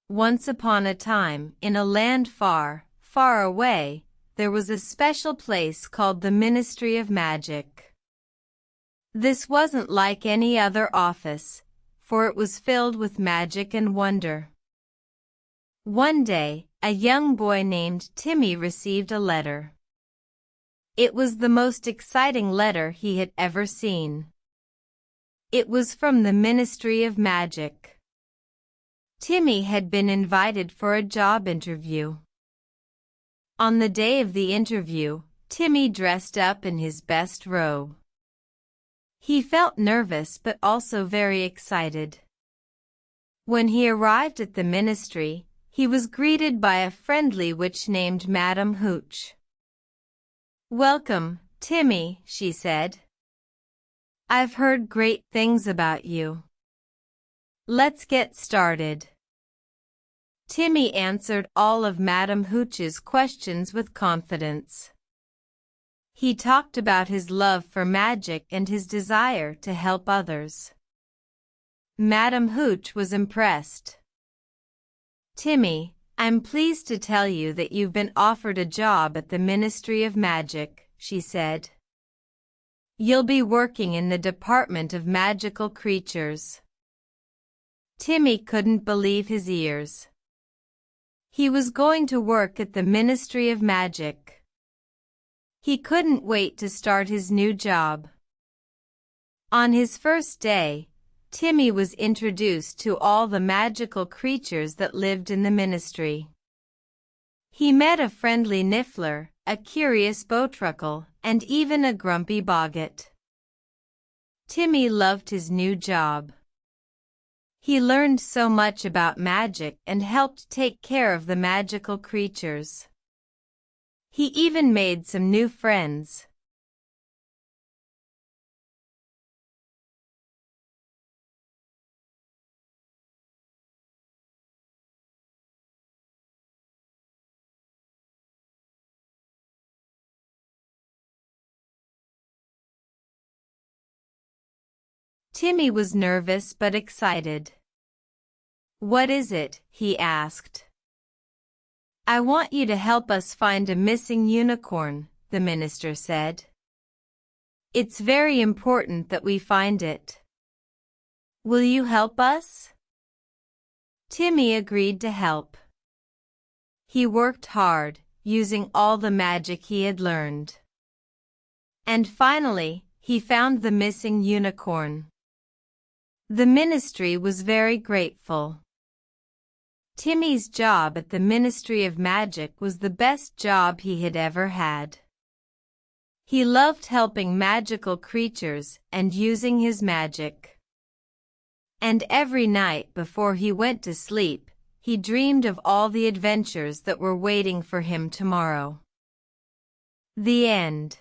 Once upon a time, in a land far, far away, there was a special place called the Ministry of Magic. This wasn't like any other office, for it was filled with magic and wonder. One day, a young boy named Timmy received a letter. It was the most exciting letter he had ever seen. It was from the Ministry of Magic. Timmy had been invited for a job interview. On the day of the interview, Timmy dressed up in his best robe. He felt nervous but also very excited. When he arrived at the ministry, he was greeted by a friendly witch named Madame Hooch. "Welcome, Timmy," she said. "I've heard great things about you. Let's get started." Timmy answered all of Madame Hooch's questions with confidence. He talked about his love for magic and his desire to help others. Madame Hooch was impressed. "Timmy, I'm pleased to tell you that you've been offered a job at the Ministry of Magic," she said. "You'll be working in the Department of Magical Creatures." Timmy couldn't believe his ears. He was going to work at the Ministry of Magic. He couldn't wait to start his new job. On his first day, Timmy was introduced to all the magical creatures that lived in the ministry. He met a friendly niffler, a curious bowtruckle, and even a grumpy boggart. Timmy loved his new job. He learned so much about magic and helped take care of the magical creatures. He even made some new friends. Timmy was nervous but excited. "What is it?" he asked. "I want you to help us find a missing unicorn," the minister said. "It's very important that we find it. Will you help us?" Timmy agreed to help. He worked hard, using all the magic he had learned. And finally, he found the missing unicorn. The ministry was very grateful. Timmy's job at the Ministry of Magic was the best job he had ever had. He loved helping magical creatures and using his magic. And every night before he went to sleep, he dreamed of all the adventures that were waiting for him tomorrow. The end.